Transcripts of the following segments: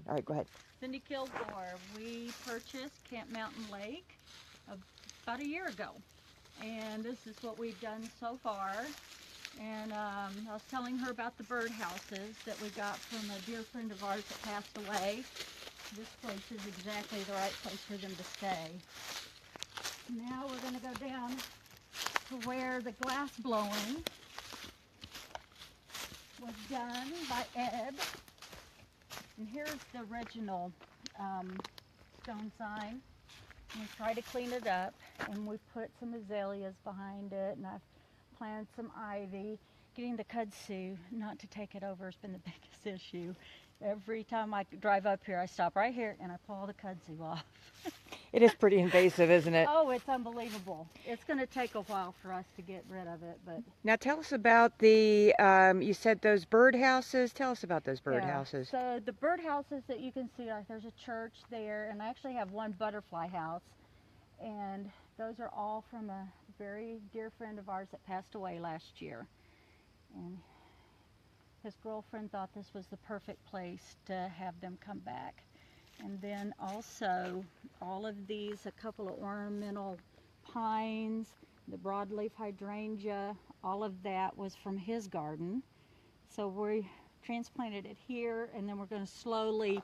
All right, go ahead. Cindy Kilgore. We purchased Camp Mountain Lake about a year ago, and this is what we've done so far. And I was telling her about the birdhouses that we got from a dear friend of ours that passed away. This place is exactly the right place for them to stay. Now we're going to go down to where the glass blowing was done by Ed. And here's the original stone sign. And we tried to clean it up, and we put some azaleas behind it, and I've planted some ivy. Getting the kudzu not to take it over has been the biggest issue. Every time I drive up here, I stop right here and I pull the kudzu off. It is pretty invasive, isn't it? Oh, it's unbelievable. It's going to take a while for us to get rid of it, but Now tell us about the, you said those birdhouses. Tell us about those birdhouses. So the birdhouses that you can see, like there's a church there, and I actually have one butterfly house, and those are all from a very dear friend of ours that passed away last year. And his girlfriend thought this was the perfect place to have them come back. And then also all of these, a couple of ornamental pines, the broadleaf hydrangea, all of that was from his garden. So we transplanted it here, and then we're going to slowly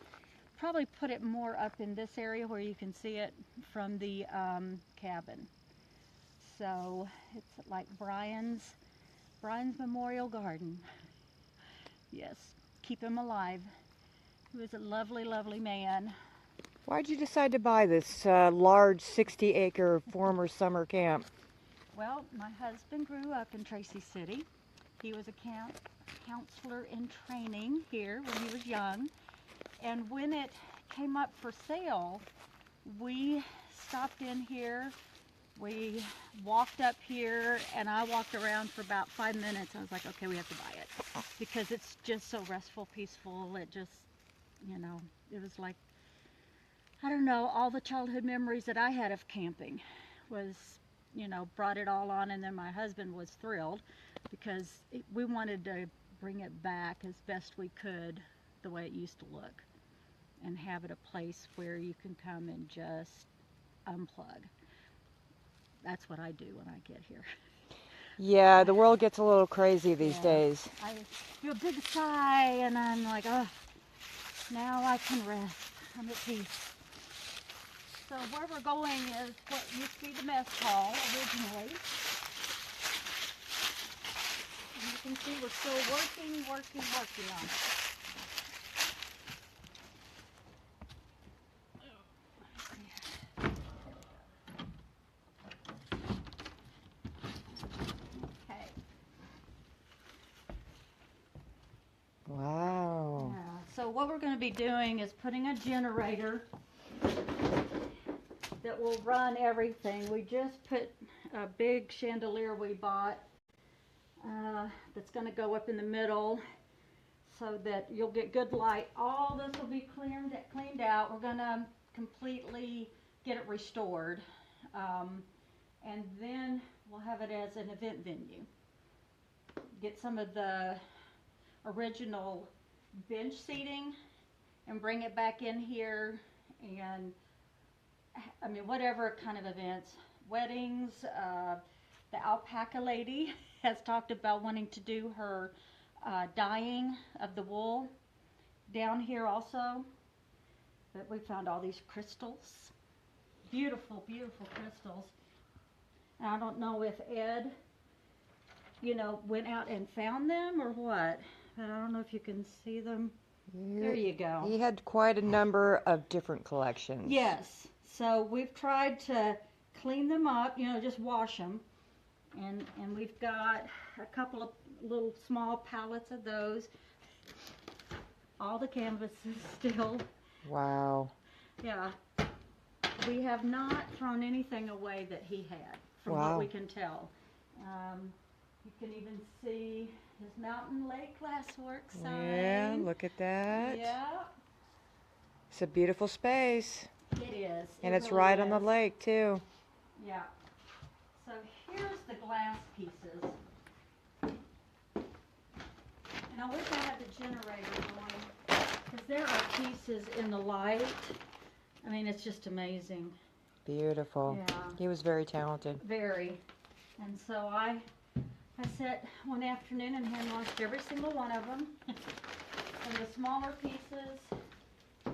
probably put it more up in this area where you can see it from the cabin. So it's like Brian's Memorial Garden. Yes, keep him alive. He was a lovely, lovely man. Why'd you decide to buy this large 60-acre former summer camp? Well, my husband grew up in Tracy City. He was a counselor in training here when he was young. And when it came up for sale, we stopped in here. We walked up here, and I walked around for about 5 minutes. I was like, okay, we have to buy it because it's just so restful, peaceful. It just, you know, it was like, I don't know, all the childhood memories that I had of camping was, you know, brought it all on. And then my husband was thrilled because we wanted to bring it back as best we could the way it used to look and have it a place where you can come and just unplug. That's what I do when I get here. Yeah, the world gets a little crazy these days. I do a big sigh, and I'm like, oh, now I can rest. I'm at peace. So where we're going is what used to be the mess hall originally. And you can see we're still working on it. Okay. Wow. So what we're going to be doing is putting a generator that will run everything. We just put a big chandelier we bought that's going to go up in the middle so that you'll get good light. All this will be cleaned out. We're going to completely get it restored, and then we'll have it as an event venue. Get some of the original bench seating and bring it back in here, and I mean whatever kind of events, weddings. The alpaca lady has talked about wanting to do her dyeing of the wool down here also. But we found all these crystals, beautiful, beautiful crystals. And I don't know if Ed, you know, went out and found them or what. I don't know if you can see them. There you go. He had quite a number of different collections. Yes. So we've tried to clean them up, you know, just wash them. And we've got a couple of little small pallets of those. All the canvases still. Wow. Yeah. We have not thrown anything away that he had, from what we can tell. You can even see his Mountain Lake Glassworks sign. Yeah, look at that. Yeah. It's a beautiful space. It is. And it's right on the lake, too. Yeah. So here's the glass pieces. And I wish I had the generator going. Because there are pieces in the light. I mean, it's just amazing. Beautiful. Yeah. He was very talented. Very. And so I sat one afternoon and hand washed every single one of them. And the smaller pieces are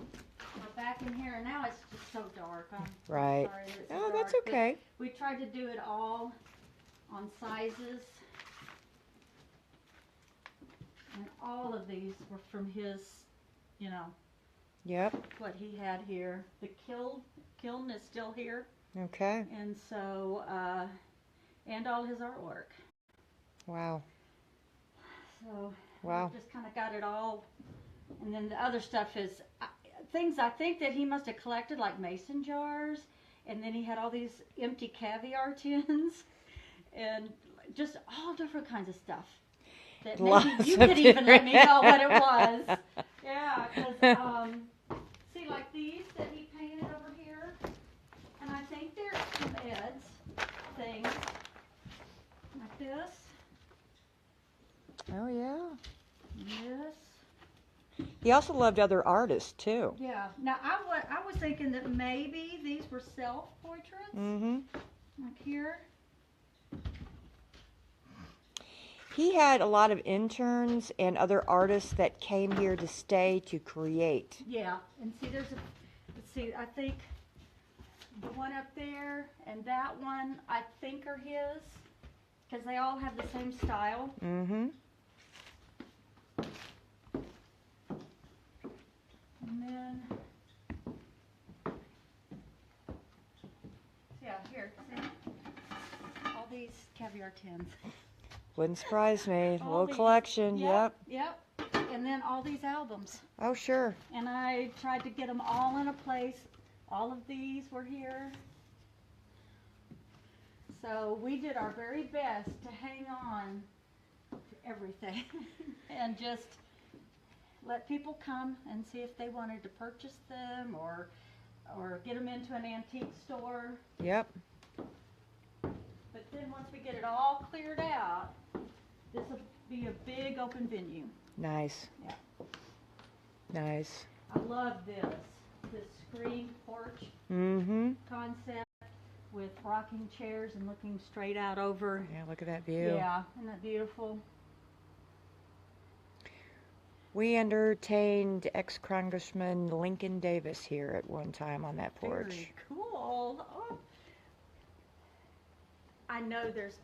back in here. And now it's just so dark. I'm Right. sorry that it's so Oh, that's dark, but okay. we tried to do it all on sizes. And all of these were from his, you know, Yep. what he had here. The kiln is still here. Okay. And so, and all his artwork. Wow. So, Wow. we just kind of got it all. And then the other stuff is things I think that he must have collected, like mason jars. And then he had all these empty caviar tins. And just all different kinds of stuff. That maybe Lots you of could even let me different- know what it was. Yeah, because, see, like these that he painted over here. And I think they're some Ed's things. Like this. Oh, yeah. And this. He also loved other artists, too. Yeah. Now, I was thinking that maybe these were self-portraits. Mm-hmm. Like here. He had a lot of interns and other artists that came here to stay to create. Yeah. And see, let's see, I think the one up there and that one, I think are his. Because they all have the same style. Mm-hmm. And then, yeah, here, see? All these caviar tins. Wouldn't surprise me. All Little these. collection, yep. Yep. And then all these albums. Oh, sure. And I tried to get them all in a place. All of these were here. So we did our very best to hang on to everything and just let people come and see if they wanted to purchase them or get them into an antique store. Yep. But then once we get it all cleared out, this will be a big open venue. Nice. Yeah. Nice. I love this screened porch Mm-hmm. concept with rocking chairs and looking straight out over. Yeah, look at that view. Yeah, isn't that beautiful? We entertained ex-Congressman Lincoln Davis here at one time on that porch. Very cool. Oh. I know this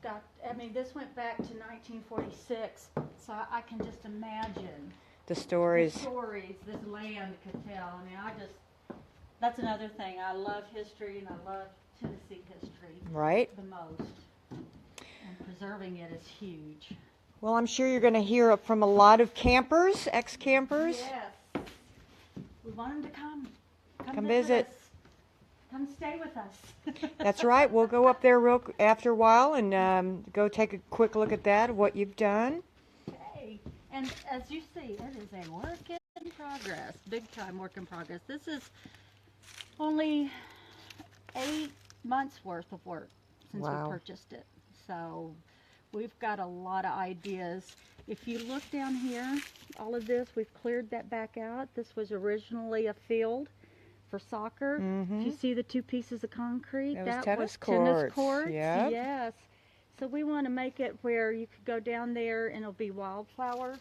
went back to 1946, so I can just imagine The the stories. stories this land could tell. I mean, that's another thing. I love history and I love Tennessee history Right? the most. And preserving it is huge. Well, I'm sure you're going to hear from a lot of campers, ex-campers. Yes. We want them to come. Come visit. us. Come stay with us. That's right. We'll go up there after a while and go take a quick look at that, what you've done. Okay. And as you see, it is a work in progress. Big time work in progress. This is only 8 months worth of work since Wow. we purchased it. So we've got a lot of ideas. If you look down here, all of this, we've cleared that back out. This was originally a field for soccer. Mhm. You see the 2 pieces of concrete? That was tennis tennis courts. courts. Yep. Yes. So we want to make it where you could go down there and it'll be wildflower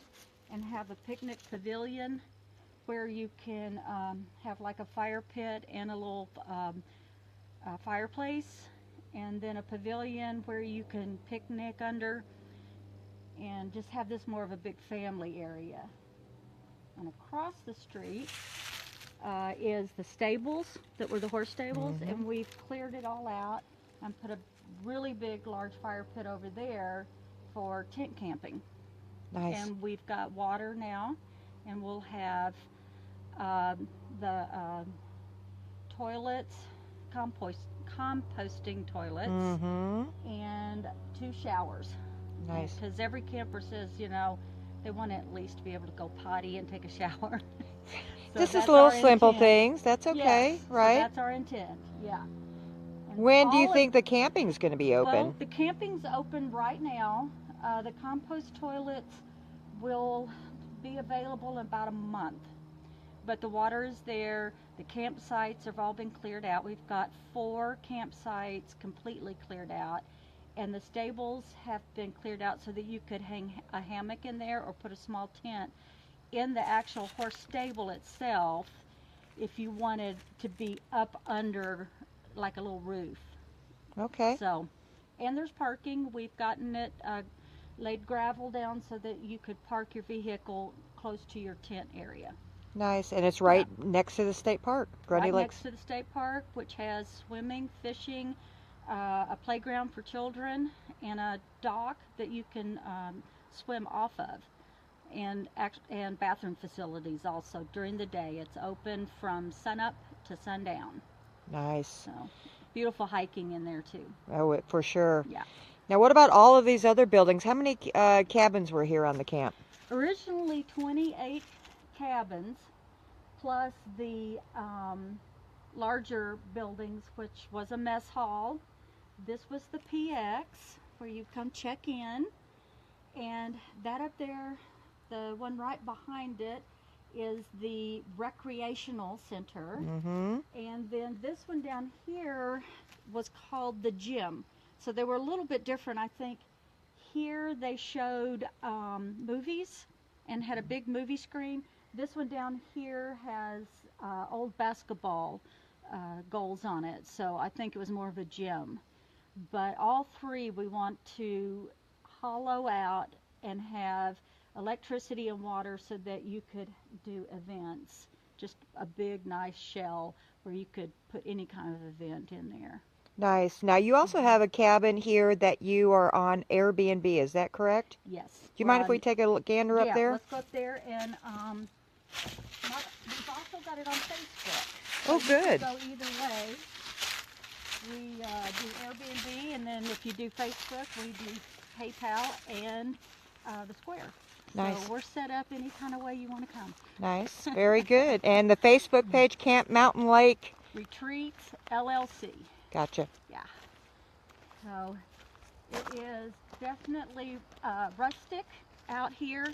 and have a picnic pavilion where you can have like a fire pit and a little fireplace, and then a pavilion where you can picnic under and just have this more of a big family area. And across the street is the stables that were the horse stables, and we've cleared it all out and put a really big large fire pit over there for tent camping. Nice. And we've got water now, and we'll have the toilets, composting toilets, Mm-hmm. and 2 showers. Nice. Because every camper says, they want to at least be able to go potty and take a shower. So This is that's little our simple intent. things. That's okay, Yes, so right? that's our intent, yeah. And When do you all of- think the camping's going to be open? Well, the camping's open right now. The compost toilets will be available in about a month. but the water is there. The campsites have all been cleared out. We've got 4 campsites completely cleared out, and the stables have been cleared out so that you could hang a hammock in there or put a small tent in the actual horse stable itself if you wanted to be up under like a little roof. Okay. So, and there's parking. We've gotten it laid gravel down so that you could park your vehicle close to your tent area. Nice. And it's right next to the state park, Grundy Right Lakes. next to the state park, which has swimming, fishing, a playground for children, and a dock that you can swim off of, and bathroom facilities also during the day. It's open from sunup to sundown. Nice. So beautiful hiking in there too. Oh, for sure. Yeah. Now, what about all of these other buildings? How many cabins were here on the camp? Originally 28 cabins, plus the larger buildings, which was a mess hall. This was the PX, where you come check in. And that up there, the one right behind it, is the recreational center. Mm-hmm. And then this one down here was called the gym. So they were a little bit different. I think here they showed movies and had a big movie screen. This one down here has old basketball goals on it. So I think it was more of a gym. But all 3 we want to hollow out and have electricity and water so that you could do events. Just a big, nice shell where you could put any kind of event in there. Nice. Now, you also have a cabin here that you are on Airbnb. Is that correct? Yes. Do you mind if we take a gander up there? Yeah, let's go up there. And we've also got it on Facebook. Oh, So good. You can go either way. We do Airbnb, and then if you do Facebook, we do PayPal and the Square. Nice. So we're set up any kind of way you want to come. Nice. Very good. And the Facebook page, Camp Mountain Lake. Retreats LLC. Gotcha. Yeah. So it is definitely rustic out here,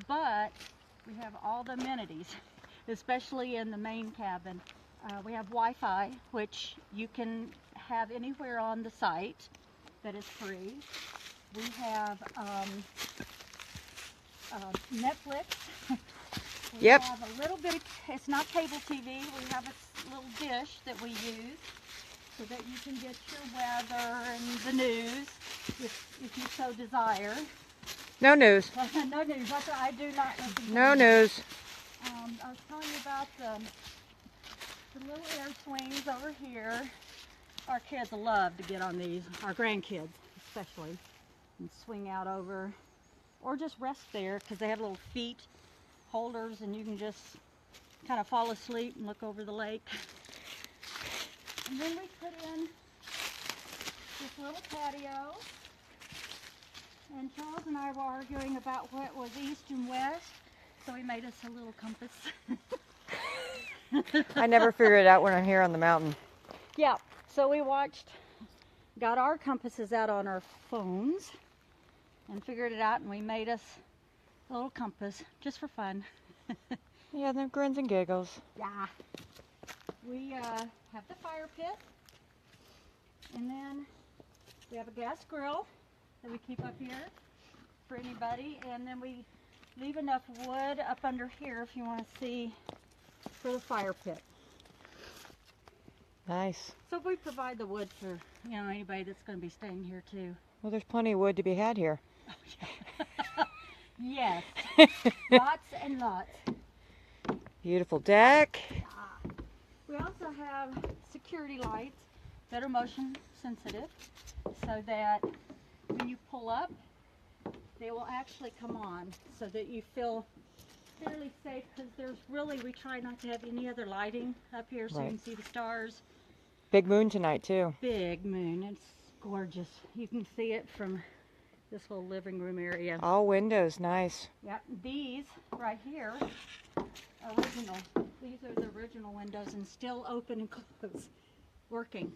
but we have all the amenities, especially in the main cabin. We have Wi-Fi, which you can have anywhere on the site that is free. We have Netflix. We Yep. have a little bit of, it's not cable TV, we have a little dish that we use so that you can get your weather and the news if you so desire. No news. No news, that's what I do not listen to No news. I was telling you about the little air swings over here. Our kids love to get on these, our grandkids especially, and swing out over, or just rest there because they have little feet holders and you can just kind of fall asleep and look over the lake. And then we put in this little patio, and Charles and I were arguing about what was east and west, so we made us a little compass. I never figure it out when I'm here on the mountain. Yeah, so we got our compasses out on our phones and figured it out, and we made us a little compass just for fun. Yeah, them grins and giggles. Yeah. We have the fire pit, and then we have a gas grill that we keep up here for anybody, and then we leave enough wood up under here if you want to see for the fire pit. Nice. So we provide the wood for anybody that's going to be staying here too. Well, there's plenty of wood to be had here. Yes, lots and lots. Beautiful deck. We also have security lights that are motion sensitive, so that when you pull up, they will actually come on, so that you feel fairly safe, because we try not to have any other lighting up here, so you can see the stars. Big moon tonight, too. Big moon. It's gorgeous. You can see it from this whole living room area. All windows, nice. Yep, these right here are original. These are the original windows and still open and closed, working.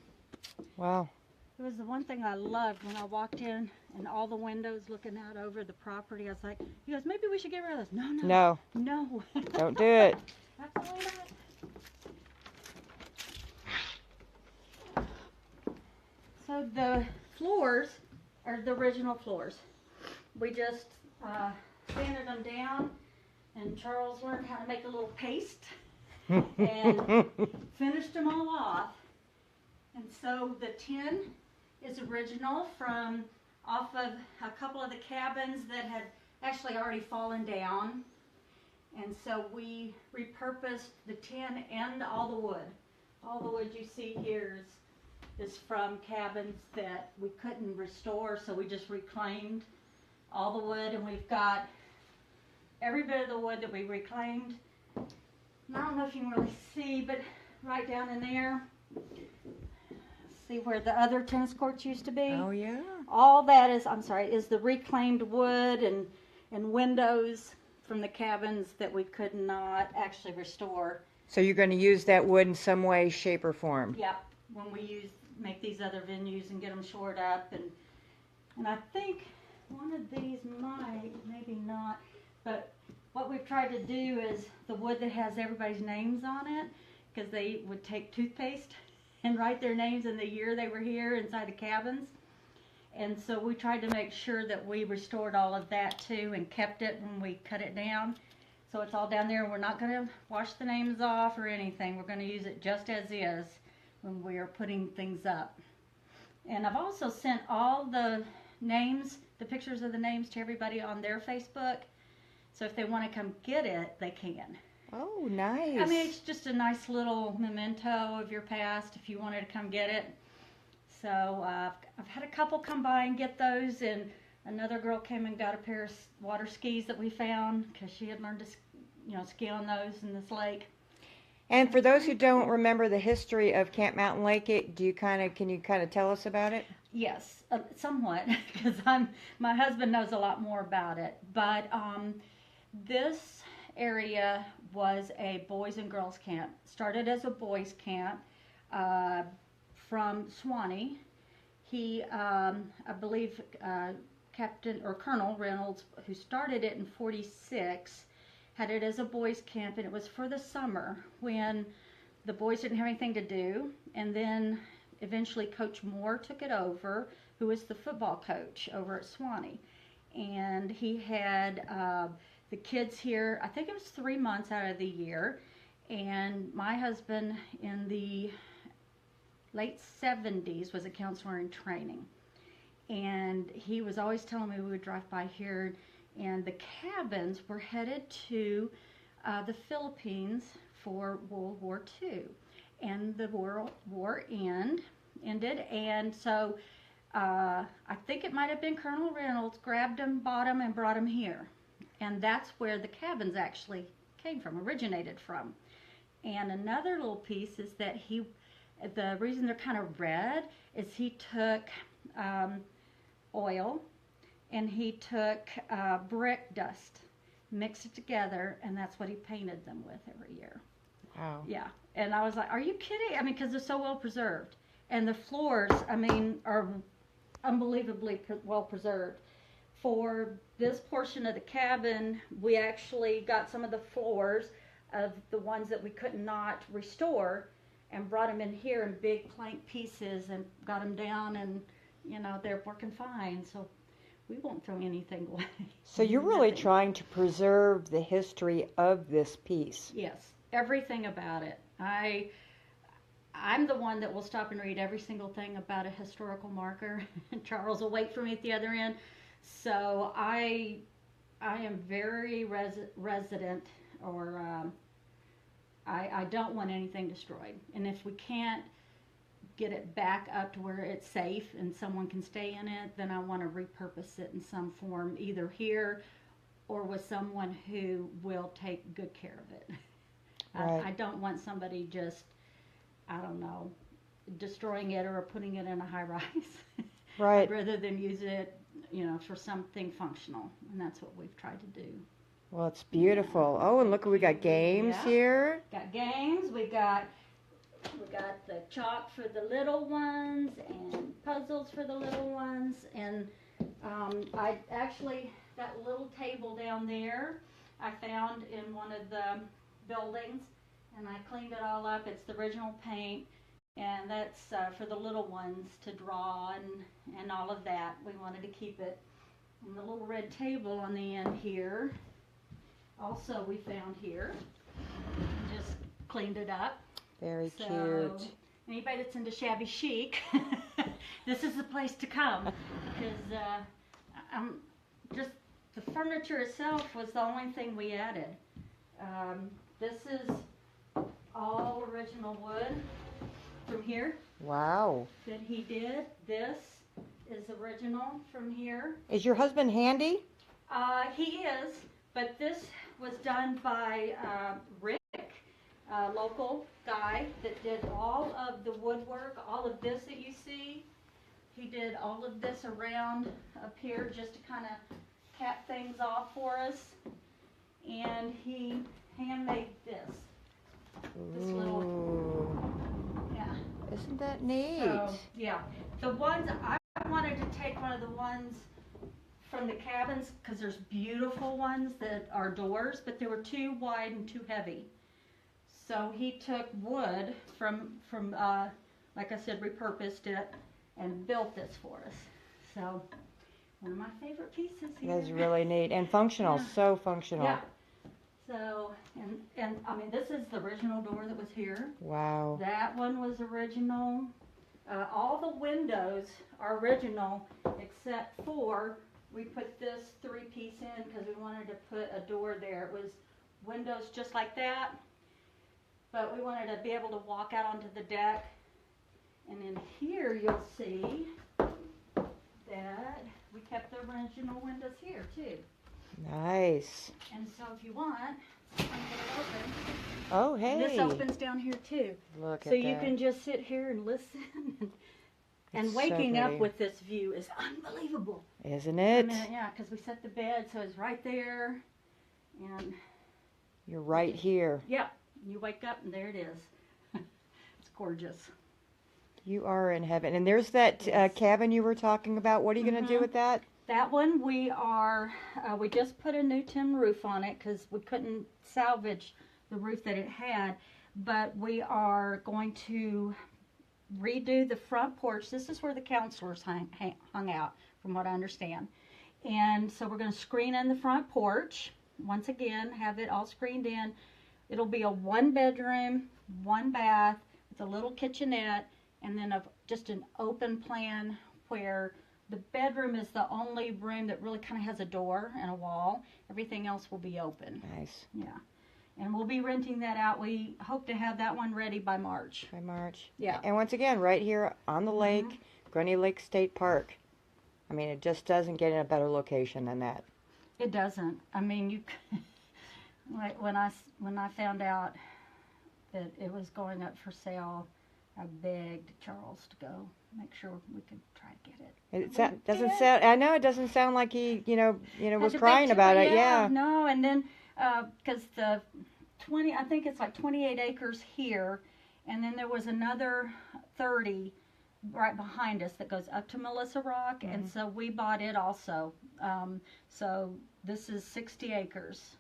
Wow. It was the one thing I loved when I walked in and all the windows looking out over the property. I was like, he goes, maybe we should get rid of this. No. No, don't do it. Absolutely not. So the floors are the original floors. We just sanded them down, and Charles learned how to make a little paste and finished them all off. And so the tin is original from off of a couple of the cabins that had actually already fallen down. And so we repurposed the tin and all the wood. All the wood you see here is from cabins that we couldn't restore, so we just reclaimed all the wood, and we've got every bit of the wood that we reclaimed. And I don't know if you can really see, but right down in there, see where the other tennis courts used to be? Oh, yeah. All that is, is the reclaimed wood and windows from the cabins that we could not actually restore. So you're going to use that wood in some way, shape, or form? Yep, when we make these other venues and get them shored up. And I think one of these might, maybe not, but what we've tried to do is the wood that has everybody's names on it, because they would take toothpaste and write their names and the year they were here inside the cabins. And so we tried to make sure that we restored all of that too and kept it when we cut it down. So it's all down there. We're not going to wash the names off or anything. We're going to use it just as is when we are putting things up. And I've also sent all the names, the pictures of the names, to everybody on their Facebook. So if they want to come get it, they can. Oh, nice. I mean, it's just a nice little memento of your past if you wanted to come get it. So I've had a couple come by and get those, and another girl came and got a pair of water skis that we found because she had learned to, ski on those in this lake. And for those who don't remember the history of Camp Mountain Lake, can you kind of tell us about it? Yes, somewhat, because my husband knows a lot more about it. But this area was a boys and girls camp. Started as a boys camp from Swanee. He, I believe, Captain or Colonel Reynolds, who started it in '46, had it as a boys camp, and it was for the summer when the boys didn't have anything to do. And then eventually Coach Moore took it over, who was the football coach over at Swanee. And he had the kids here, I think it was 3 months out of the year. And my husband in the late 70s was a counselor in training. And he was always telling me we would drive by here, and the cabins were headed to the Philippines for World War II. And the World War ended, and so I think it might have been Colonel Reynolds grabbed them, bought them, and brought them here. And that's where the cabins actually came from, originated from. And another little piece is that the reason they're kind of red is he took oil and he took brick dust, mixed it together, and that's what he painted them with every year. Wow. Yeah. And I was like, are you kidding? I mean, because they're so well preserved. And the floors, I mean, are unbelievably well preserved. For this portion of the cabin, we actually got some of the floors of the ones that we could not restore and brought them in here in big plank pieces and got them down, and, they're working fine. So we won't throw anything away. So you're really Nothing. trying to preserve the history of this piece. Yes, everything about it. I'm the one that will stop and read every single thing about a historical marker, and Charles will wait for me at the other end. So I am very resident, or I don't want anything destroyed. And if we can't get it back up to where it's safe and someone can stay in it, then I want to repurpose it in some form, either here or with someone who will take good care of it. Right. I don't want somebody just, I don't know, destroying it or putting it in a high rise. Right. Rather than use it, for something functional. And that's what we've tried to do. Well, it's beautiful. Oh, and look, we got games Yeah. here. Got games, we got the chalk for the little ones and puzzles for the little ones. And I actually, that little table down there, I found in one of the buildings, and I cleaned it all up. It's the original paint, and that's for the little ones to draw and all of that. We wanted to keep it. And the little red table on the end here, also we found here. Just cleaned it up. Very So, cute. anybody that's into shabby chic, this is the place to come, because just the furniture itself was the only thing we added. This is all original wood from here Wow. that he did. This is original from here. Is your husband handy? He is, but this was done by Rick, a local guy that did all of the woodwork, all of this that you see. He did all of this around up here just to kind of cap things off for us. And he handmade this. This little, Ooh. yeah. Isn't that neat? So, yeah. The ones, I wanted to take one of the ones from the cabins, because there's beautiful ones that are doors, but they were too wide and too heavy. So he took wood from like I said, repurposed it and built this for us. So one of my favorite pieces here. That's really neat and functional. Yeah. So functional. Yeah. So, and I mean, this is the original door that was here. Wow. That one was original. All the windows are original, except for we put this 3-piece in because we wanted to put a door there. It was windows just like that, but we wanted to be able to walk out onto the deck. And in here you'll see that we kept the original windows here too. Nice. And so if you want, I'm gonna get it open. Oh, hey. This opens down here too. Look So at you that. can just sit here and listen. And It's so waking up pretty. with this view is unbelievable. Isn't I it? mean, yeah, because we set the bed so it's right there. And You're right here. yeah, you wake up and there it is. It's gorgeous. You are in heaven. And there's that cabin you were talking about. What are you going to do Mhm. with that? That one we just put a new tin roof on it because we couldn't salvage the roof that it had. But we are going to redo the front porch. This is where the counselors hung out, from what I understand. And so we're going to screen in the front porch. Once again, have it all screened in. It'll be a 1-bedroom, 1 bath with a little kitchenette, and then just an open plan where the bedroom is the only room that really kind of has a door and a wall. Everything else will be open. Nice. Yeah. And we'll be renting that out. We hope to have that one ready by March. By March. Yeah. And once again, right here on the lake, Grundy Lake State Park. I mean, it just doesn't get in a better location than that. It doesn't. I mean, you like when I found out that it was going up for sale, I begged Charles to go make sure we could try to get it. It doesn't did. sound. I know it doesn't sound like he, was Had to crying beg about too, it. Yeah. No, and then because the 20, I think it's like 28 acres here, and then there was another 30 right behind us that goes up to Melissa Rock, and so we bought it also. So this is 60 acres,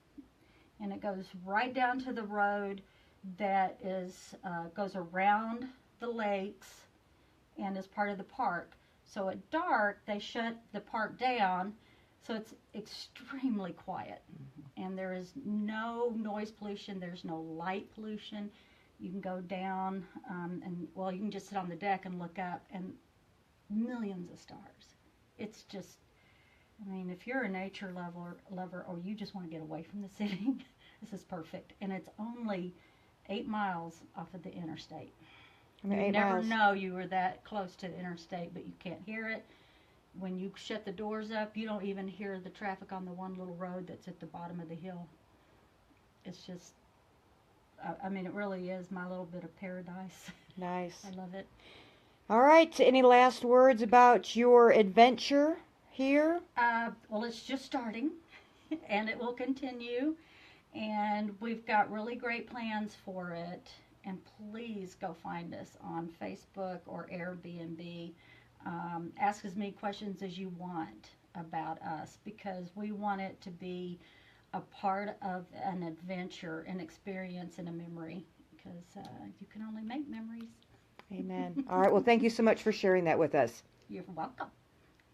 and it goes right down to the road that goes around the lakes and is part of the park. So at dark, they shut the park down, so it's extremely quiet. And there is no noise pollution, there's no light pollution. You can go down, you can just sit on the deck and look up, and millions of stars. It's just, I mean, if you're a nature lover or you just want to get away from the city, this is perfect. And it's only 8 miles off of the interstate. I mean, You 8 never miles. know you were that close to the interstate, but you can't hear it. When you shut the doors up, you don't even hear the traffic on the one little road that's at the bottom of the hill. It's just, I mean, it really is my little bit of paradise. Nice. I love it. All right. Any last words about your adventure here? Well, it's just starting, and it will continue, and we've got really great plans for it. And please go find us on Facebook or Airbnb. Ask as many questions as you want about us, because we want it to be a part of an adventure, an experience, and a memory, because you can only make memories. Amen. All right. Well, thank you so much for sharing that with us. You're welcome.